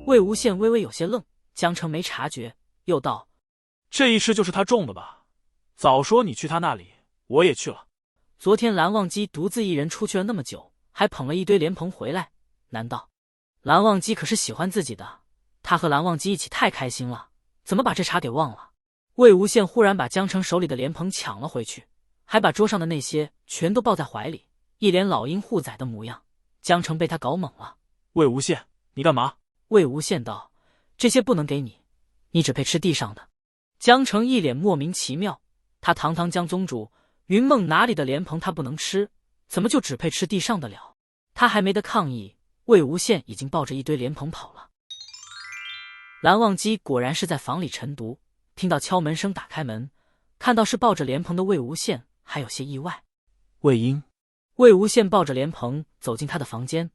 魏无羡微微有些愣，江澄没察觉，又道：这一吃就是他种的吧？早说你去他那里，我也去了。昨天蓝忘机独自一人出去了那么久，还捧了一堆莲蓬回来，难道蓝忘机可是喜欢自己的？他和蓝忘机一起太开心了，怎么把这茬给忘了？魏无羡忽然把江澄手里的莲蓬抢了回去，还把桌上的那些全都抱在怀里，一脸老鹰护崽的模样。江澄被他搞懵了。魏无羡，你干嘛？魏无羡道：这些不能给你，你只配吃地上的。江澄一脸莫名其妙，他堂堂江宗主，云梦哪里的莲蓬他不能吃，怎么就只配吃地上的了？他还没得抗议，魏无羡已经抱着一堆莲蓬跑了。蓝忘机果然是在房里晨读，听到敲门声，打开门，看到是抱着莲蓬的魏无羡，还有些意外。魏婴。魏无羡抱着莲蓬走进他的房间，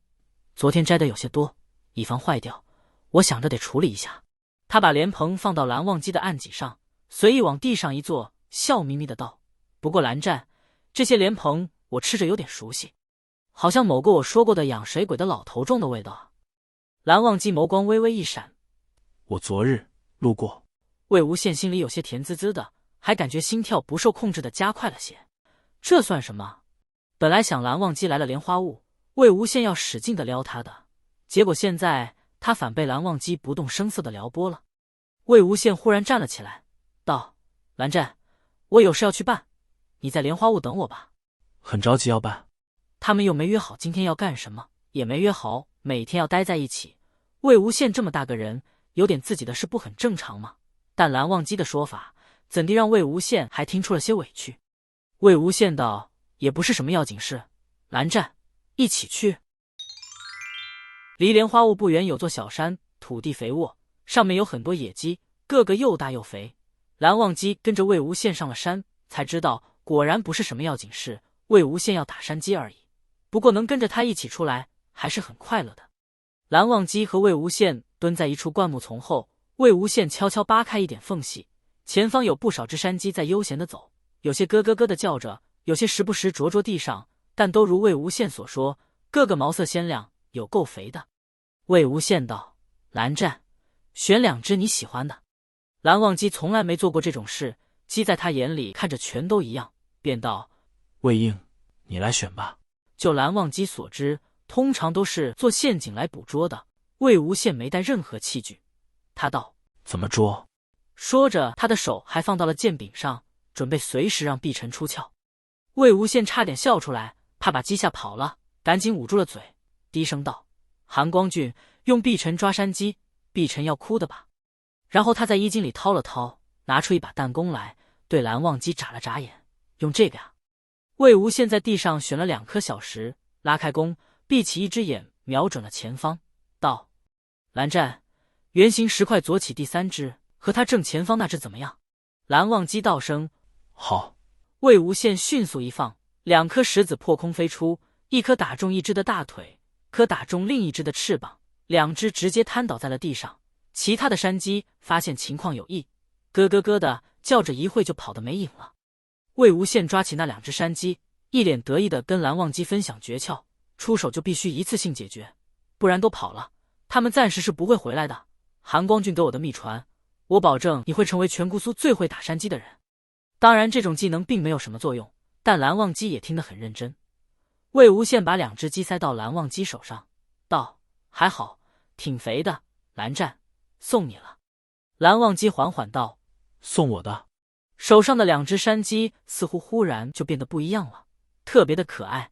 昨天摘的有些多，以防坏掉，我想着得处理一下。他把莲蓬放到蓝忘机的案几上，随意往地上一坐，笑眯眯的道：不过蓝湛，这些莲蓬我吃着有点熟悉，好像某个我说过的养水鬼的老头种的味道啊。蓝忘机眸光微微一闪：我昨日路过。魏无羡心里有些甜滋滋的，还感觉心跳不受控制的加快了些。这算什么？本来想蓝忘机来了莲花坞，魏无羡要使劲的撩他的，结果现在他反被蓝忘机不动声色的撩拨了。魏无羡忽然站了起来，道：蓝湛，我有事要去办，你在莲花坞等我吧。很着急要办。他们又没约好今天要干什么，也没约好每天要待在一起。魏无羡这么大个人，有点自己的事不很正常吗？但蓝忘机的说法怎地让魏无羡还听出了些委屈。魏无羡道：也不是什么要紧事，蓝湛，一起去。离莲花坞不远有座小山，土地肥沃，上面有很多野鸡，个个又大又肥。蓝忘机跟着魏无羡上了山，才知道果然不是什么要紧事，魏无羡要打山鸡而已。不过能跟着他一起出来，还是很快乐的。蓝忘机和魏无羡蹲在一处灌木丛后，魏无羡悄悄扒开一点缝隙，前方有不少只山鸡在悠闲地走，有些咯咯咯地叫着，有些时不时啄啄地上，但都如魏无羡所说，个个毛色鲜亮，有够肥的。魏无羡道：蓝湛，选两只你喜欢的。蓝忘机从来没做过这种事，鸡在他眼里看着全都一样，便道：魏婴，你来选吧。就蓝忘机所知，通常都是做陷阱来捕捉的。魏无羡没带任何器具，他道：怎么捉？说着他的手还放到了剑柄上，准备随时让碧晨出鞘。魏无羡差点笑出来，怕把鸡吓跑了，赶紧捂住了嘴，低声道：韩光俊，用碧晨抓山鸡，碧晨要哭的吧？然后他在衣襟里掏了掏，拿出一把弹弓来，对蓝忘机眨了眨眼：用这个呀。魏无羡在地上选了2颗小石，拉开弓，闭起一只眼，瞄准了前方，道：蓝湛，圆形石块左起第3只，和他正前方那只怎么样？蓝忘机道声：好。魏无羡迅速一放，2颗石子破空飞出，一颗打中一只的大腿，颗打中另一只的翅膀，2只直接瘫倒在了地上。其他的山鸡发现情况有异，咯咯咯的叫着，一会就跑得没影了。魏无羡抓起那2只山鸡，一脸得意的跟蓝忘机分享诀窍，出手就必须一次性解决，不然都跑了，他们暂时是不会回来的。韩光俊给我的秘传，我保证你会成为全姑苏最会打山鸡的人。当然这种技能并没有什么作用，但蓝忘机也听得很认真。魏无羡把2只鸡塞到蓝忘机手上，道：还好，挺肥的，蓝湛，送你了。蓝忘机缓缓道：送我的。手上的2只山鸡似乎忽然就变得不一样了，特别的可爱。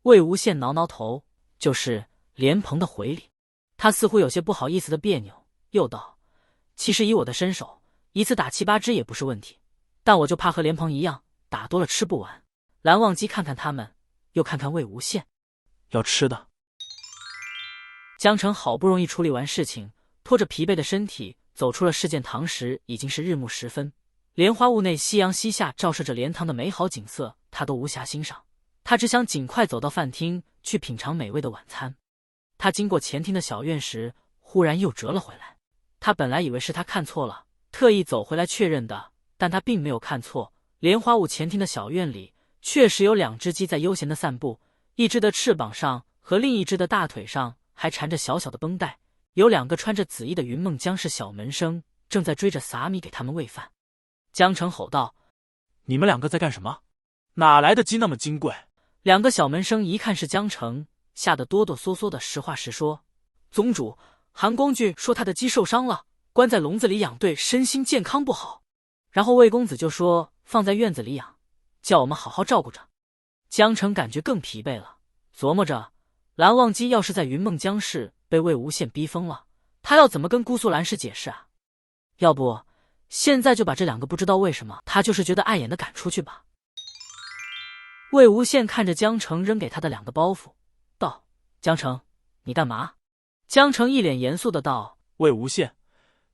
魏无羡挠挠头，就是莲蓬的回礼。他似乎有些不好意思的别扭，又道：其实以我的身手，一次打7、8只也不是问题，但我就怕和莲蓬一样，打多了吃不完。蓝忘机看看他们，又看看魏无羡，要吃的。江澄好不容易处理完事情，拖着疲惫的身体走出了世建堂时，已经是日暮时分。莲花坞内夕阳西下，照射着莲塘的美好景色，他都无暇欣赏。他只想尽快走到饭厅去品尝美味的晚餐。他经过前厅的小院时，忽然又折了回来。他本来以为是他看错了，特意走回来确认的，但他并没有看错。莲花坞前厅的小院里确实有2只鸡在悠闲的散步，一只的翅膀上和另一只的大腿上还缠着小小的绷带，有2个穿着紫衣的云梦江氏小门生正在追着撒米给他们喂饭。江城吼道：“你们2个在干什么？哪来的鸡那么金贵？”2个小门生一看是江城，吓得哆哆嗦嗦的实话实说：“宗主，韩光俊说他的鸡受伤了，关在笼子里养，对身心健康不好。然后魏公子就说放在院子里养，叫我们好好照顾着。”江城感觉更疲惫了，琢磨着蓝忘机要是在云梦江氏被魏无羡逼疯了，他要怎么跟姑苏蓝氏解释啊？要不现在就把这2个不知道为什么他就是觉得碍眼的赶出去吧。魏无羡看着江城扔给他的2个包袱，道：“江城，你干嘛？”江城一脸严肃的道：“魏无羡，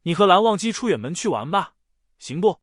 你和蓝忘机出远门去玩吧，行不？”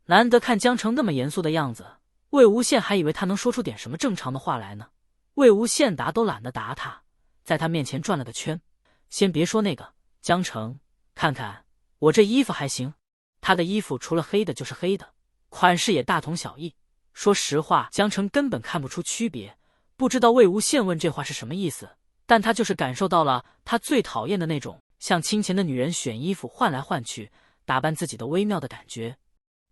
难得看江城那么严肃的样子，魏无羡还以为他能说出点什么正常的话来呢。魏无羡答都懒得答他，在他面前转了个圈。先别说那个，江城，看看我这衣服还行。他的衣服除了黑的就是黑的，款式也大同小异。说实话，江城根本看不出区别，不知道魏无羡问这话是什么意思，但他就是感受到了他最讨厌的那种像亲前的女人选衣服换来换去打扮自己的微妙的感觉。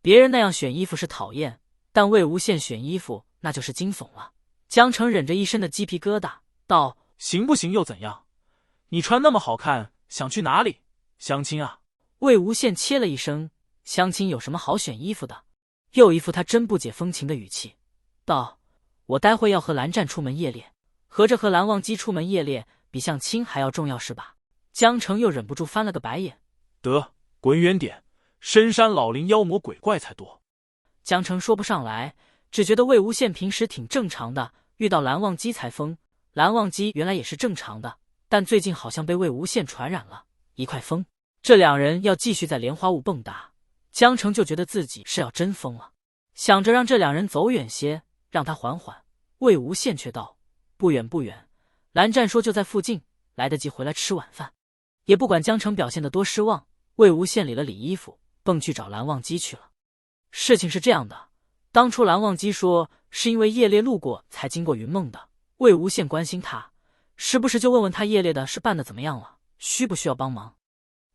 别人那样选衣服是讨厌，但魏无羡选衣服那就是惊悚了。江城忍着一身的鸡皮疙瘩道：“行不行又怎样？你穿那么好看，想去哪里？相亲啊？”魏无羡切了一声：“相亲有什么好选衣服的？”又一副他真不解风情的语气道：“我待会要和蓝湛出门夜猎，合着和蓝忘机出门夜猎比相亲还要重要是吧？”江城又忍不住翻了个白眼：“得，滚远点，深山老林妖魔鬼怪才多。”江城说不上来，只觉得魏无羡平时挺正常的，遇到蓝忘机才疯。蓝忘机原来也是正常的，但最近好像被魏无羡传染了，一块疯。这2人要继续在莲花坞蹦跶，江城就觉得自己是要真疯了，想着让这2人走远些，让他缓缓。魏无羡却道：“不远不远，蓝湛说就在附近，来得及回来吃晚饭。”也不管江城表现得多失望，魏无羡理了理衣服，蹦去找蓝忘机去了。事情是这样的，当初蓝忘机说是因为夜猎路过才经过云梦的，魏无羡关心他，时不时就问问他夜猎的事办得怎么样了，需不需要帮忙。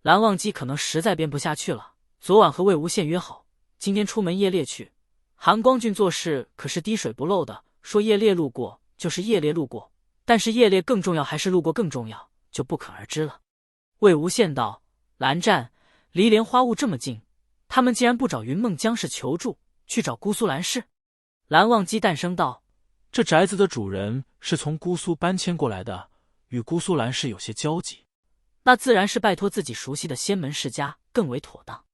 蓝忘机可能实在编不下去了，昨晚和魏无羡约好，今天出门夜猎去。韩光俊做事可是滴水不漏的，说夜猎路过就是夜猎路过，但是夜猎更重要还是路过更重要，就不可而知了。魏无羡道：“蓝湛，离莲花坞这么近，他们竟然不找云梦江氏求助，去找姑苏蓝氏？”蓝忘机淡声道：“这宅子的主人是从姑苏搬迁过来的，与姑苏蓝氏有些交集，那自然是拜托自己熟悉的仙门世家更为妥当。”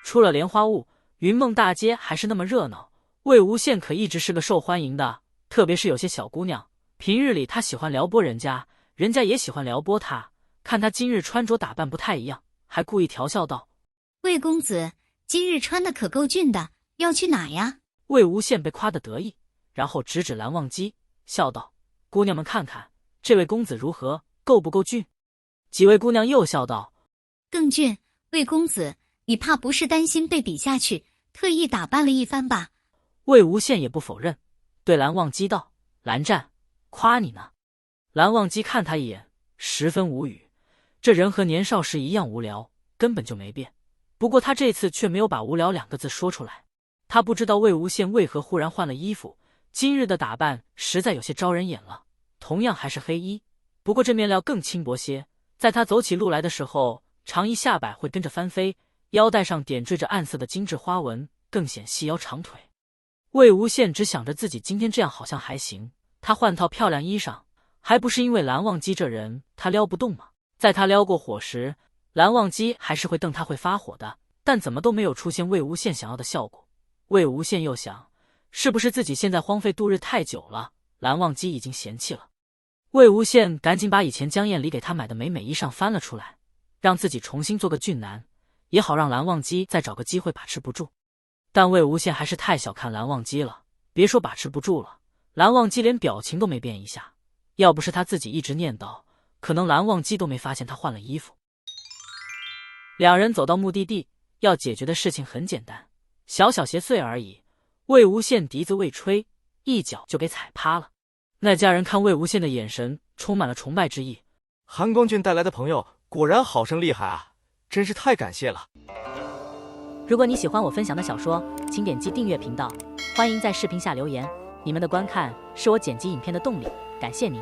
出了莲花坞，云梦大街还是那么热闹。魏无羡可一直是个受欢迎的，特别是有些小姑娘，平日里他喜欢撩拨人家，人家也喜欢撩拨他。看他今日穿着打扮不太一样，还故意调笑道：“魏公子，今日穿的可够俊的，要去哪呀？”魏无羡被夸得得意，然后指指蓝忘机，笑道：“姑娘们看看，这位公子如何，够不够俊？”几位姑娘又笑道：“更俊。魏公子，你怕不是担心被比下去，特意打扮了一番吧？”魏无羡也不否认，对蓝忘机道：“蓝湛，夸你呢。”蓝忘机看他一眼，十分无语。这人和年少时一样无聊，根本就没变。不过他这次却没有把无聊2个字说出来。他不知道魏无羡为何忽然换了衣服，今日的打扮实在有些招人眼了。同样还是黑衣，不过这面料更轻薄些，在他走起路来的时候，长衣下摆会跟着翻飞，腰带上点缀着暗色的精致花纹，更显细腰长腿。魏无羡只想着自己今天这样好像还行，他换套漂亮衣裳，还不是因为蓝忘机这人他撩不动吗？在他撩过火时，蓝忘机还是会瞪他会发火的，但怎么都没有出现魏无羡想要的效果。魏无羡又想，是不是自己现在荒废度日太久了，蓝忘机已经嫌弃了。魏无羡赶紧把以前江燕里给他买的美美衣裳翻了出来，让自己重新做个俊男，也好让蓝忘机再找个机会把持不住。但魏无羡还是太小看蓝忘机了，别说把持不住了，蓝忘机连表情都没变一下，要不是他自己一直念叨，可能蓝忘机都没发现他换了衣服。2人走到目的地，要解决的事情很简单，小小邪祟而已。魏无羡笛子未吹，一脚就给踩趴了。那家人看魏无羡的眼神充满了崇拜之意，韩光俊带来的朋友果然好生厉害啊，真是太感谢了。如果你喜欢我分享的小说，请点击订阅频道，欢迎在视频下留言，你们的观看是我剪辑影片的动力，感谢您。